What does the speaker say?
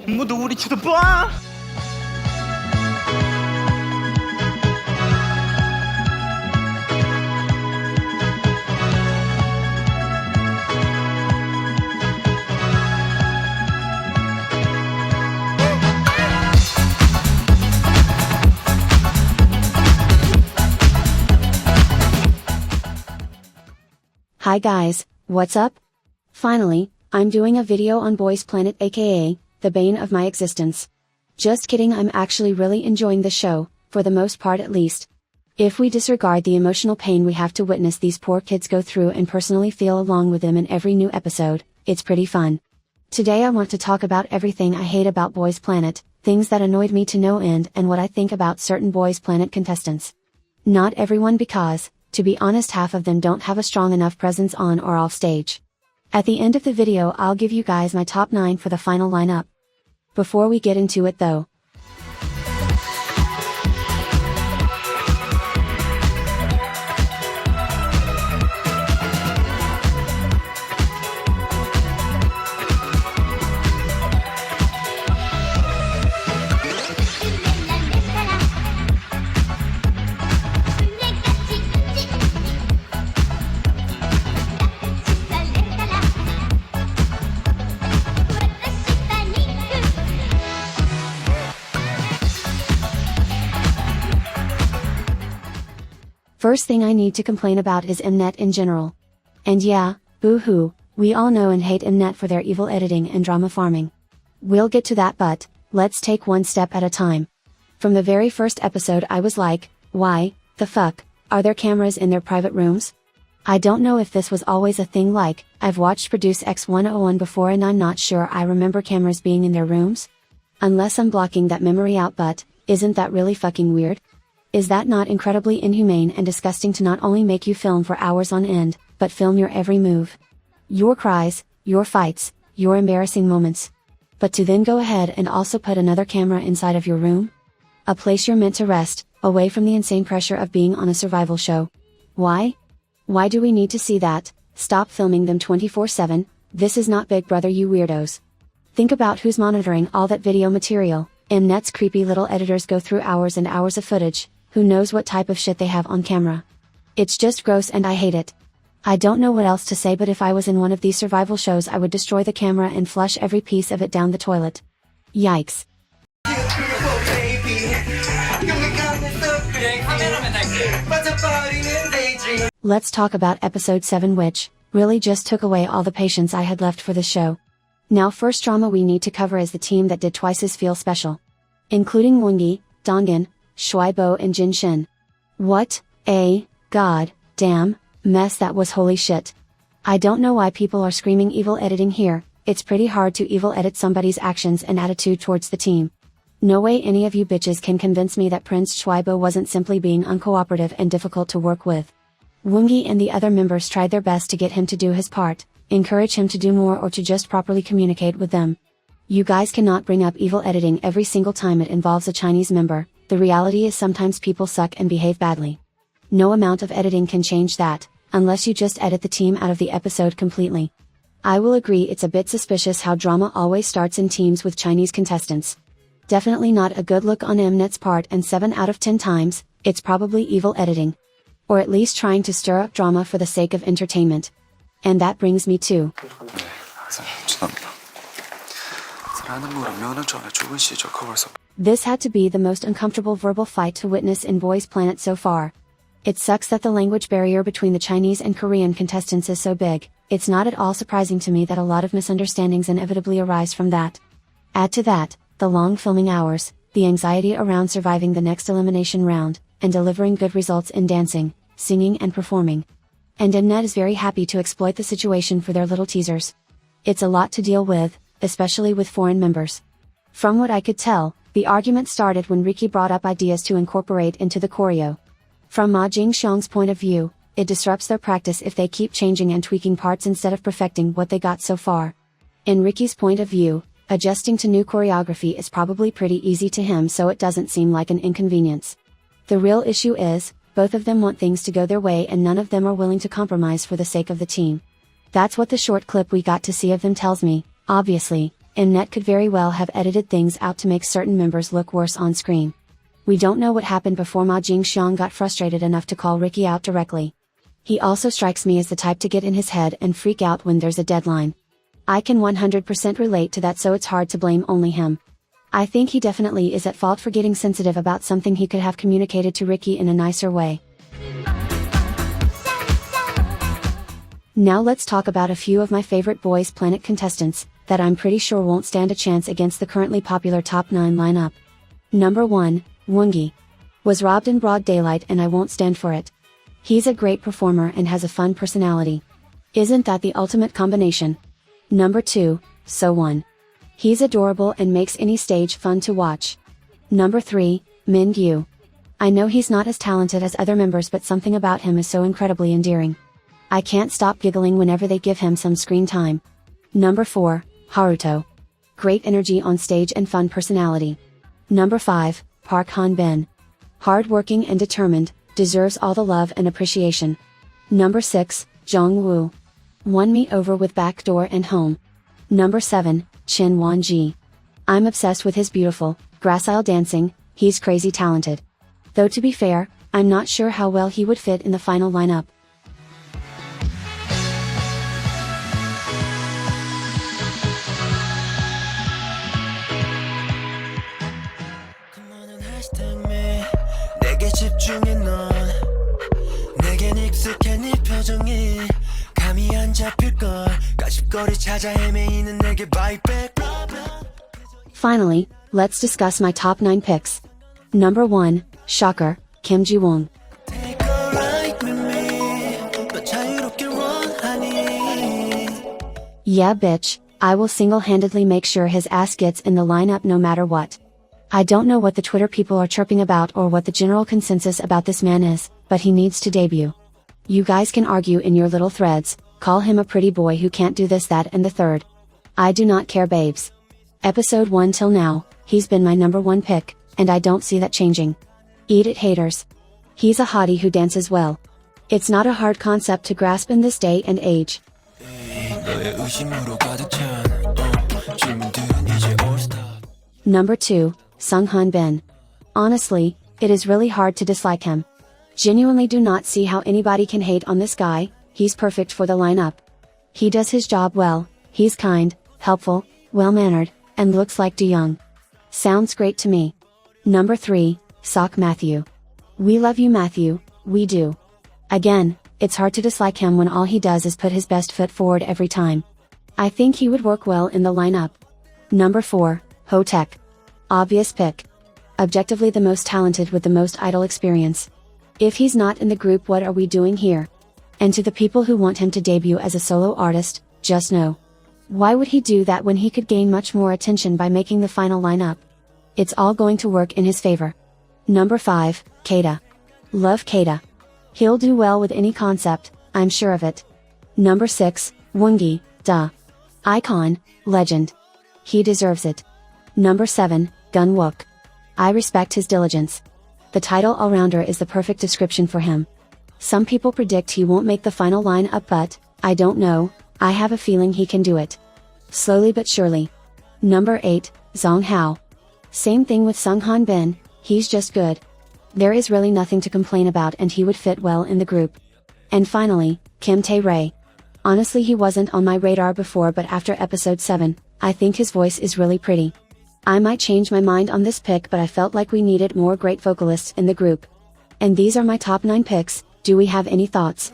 모두 우리 쳐다봐. Hi guys, what's up? Finally, I'm doing a video on Boys Planet aka, the bane of my existence. Just kidding, I'm actually really enjoying the show, for the most part at least. If we disregard the emotional pain we have to witness these poor kids go through and personally feel along with them in every new episode, it's pretty fun. Today I want to talk about everything I hate about Boys Planet, things that annoyed me to no end and what I think about certain Boys Planet contestants. Not everyone because, to be honest, half of them don't have a strong enough presence on or off stage. At the end of the video I'll give you guys my top 9 for the final lineup. Before we get into it though, first thing I need to complain about is MNET in general. And yeah, boo-hoo, we all know and hate MNET for their evil editing and drama farming. We'll get to that, but let's take one step at a time. From the very first episode I was like, why the fuck are there cameras in their private rooms? I don't know if this was always a thing, like, I've watched Produce X101 before and I'm not sure I remember cameras being in their rooms. Unless I'm blocking that memory out, but isn't that really fucking weird? Is that not incredibly inhumane and disgusting to not only make you film for hours on end, but film your every move? Your cries, your fights, your embarrassing moments. But to then go ahead and also put another camera inside of your room? A place you're meant to rest, away from the insane pressure of being on a survival show. Why? Why do we need to see that? Stop filming them 24/7, this is not Big Brother, you weirdos. Think about who's monitoring all that video material. MNET's creepy little editors go through hours and hours of footage. Who knows what type of shit they have on camera. It's just gross and I hate it. I don't know what else to say, but if I was in one of these survival shows I would destroy the camera and flush every piece of it down the toilet. Yikes. Let's talk about episode 7, which really just took away all the patience I had left for the show. Now, first drama we need to cover is the team that did Twice's Feel Special. Including Woonggi, Donghyun, Shuai and Jin. What a god damn mess that was, holy shit. I don't know why people are screaming evil editing here, it's pretty hard to evil edit somebody's actions and attitude towards the team. No way any of you bitches can convince me that Prince Shuai wasn't simply being uncooperative and difficult to work with. Woonggi and the other members tried their best to get him to do his part, encourage him to do more, or to just properly communicate with them. You guys cannot bring up evil editing every single time it involves a Chinese member. The reality is sometimes people suck and behave badly. No amount of editing can change that, unless you just edit the team out of the episode completely. I will agree it's a bit suspicious how drama always starts in teams with Chinese contestants. Definitely not a good look on MNET's part, and 7 out of 10 times, it's probably evil editing. Or at least trying to stir up drama for the sake of entertainment. And that brings me to... This had to be the most uncomfortable verbal fight to witness in Boys Planet so far. It sucks that the language barrier between the Chinese and Korean contestants is so big. It's not at all surprising to me that a lot of misunderstandings inevitably arise from that. Add to that, the long filming hours, the anxiety around surviving the next elimination round, and delivering good results in dancing, singing and performing. And MNET is very happy to exploit the situation for their little teasers. It's a lot to deal with, especially with foreign members. From what I could tell, the argument started when Ricky brought up ideas to incorporate into the choreo. From Ma Jingxiang's point of view, it disrupts their practice if they keep changing and tweaking parts instead of perfecting what they got so far. In Ricky's point of view, adjusting to new choreography is probably pretty easy to him, so it doesn't seem like an inconvenience. The real issue is, both of them want things to go their way and none of them are willing to compromise for the sake of the team. That's what the short clip we got to see of them tells me. Obviously, MNET could very well have edited things out to make certain members look worse on screen. We don't know what happened before Ma Jing Xiang got frustrated enough to call Ricky out directly. He also strikes me as the type to get in his head and freak out when there's a deadline. I can 100% relate to that, so it's hard to blame only him. I think he definitely is at fault for getting sensitive about something he could have communicated to Ricky in a nicer way. Now let's talk about a few of my favorite Boys Planet contestants, that I'm pretty sure won't stand a chance against the currently popular top 9 lineup. Number 1, Woonggi. Was robbed in broad daylight and I won't stand for it. He's a great performer and has a fun personality. Isn't that the ultimate combination? Number 2, So1. He's adorable and makes any stage fun to watch. Number 3, Mingyu. I know he's not as talented as other members, but something about him is so incredibly endearing. I can't stop giggling whenever they give him some screen time. Number 4, Haruto. Great energy on stage and fun personality. Number 5, Park Han-bin. Hard-working and determined, deserves all the love and appreciation. Number 6, Jong-woo. Won me over with Backdoor and Home. Number 7, Chin Won-ji. I'm obsessed with his beautiful, gracile dancing, he's crazy talented. Though to be fair, I'm not sure how well he would fit in the final lineup. Finally, let's discuss my top 9 picks. Number 1, shocker, Kim Jiwoong. Yeah bitch, I will single-handedly make sure his ass gets in the lineup no matter what. I don't know what the Twitter people are chirping about or what the general consensus about this man is, but he needs to debut. You guys can argue in your little threads, call him a pretty boy who can't do this, that and the third. I do not care, babes. Episode 1 till now, he's been my number 1 pick, and I don't see that changing. Eat it, haters. He's a hottie who dances well. It's not a hard concept to grasp in this day and age. Number 2, Sung Han-bin. Honestly, it is really hard to dislike him. Genuinely do not see how anybody can hate on this guy, he's perfect for the lineup. He does his job well, he's kind, helpful, well-mannered, and looks like Young. Sounds great to me. Number 3, Sok Matthew. We love you, Matthew, we do. Again, it's hard to dislike him when all he does is put his best foot forward every time. I think he would work well in the lineup. Number 4, Ho-Tech. Obvious pick. Objectively the most talented with the most idol experience. If he's not in the group, what are we doing here? And to the people who want him to debut as a solo artist, just know. Why would he do that when he could gain much more attention by making the final lineup? It's all going to work in his favor. Number 5, Keita. Love Keita. He'll do well with any concept, I'm sure of it. Number 6, Woonggi, duh. Icon, legend. He deserves it. Number 7, Gunwook. I respect his diligence. The title all-rounder is the perfect description for him. Some people predict he won't make the final lineup, but, I don't know, I have a feeling he can do it. Slowly but surely. Number 8, Zhang Hao. Same thing with Sung Han-bin, he's just good. There is really nothing to complain about and he would fit well in the group. And finally, Kim Tae-rae. Honestly, he wasn't on my radar before, but after episode 7, I think his voice is really pretty. I might change my mind on this pick, but I felt like we needed more great vocalists in the group. And these are my top 9 picks. Do we have any thoughts?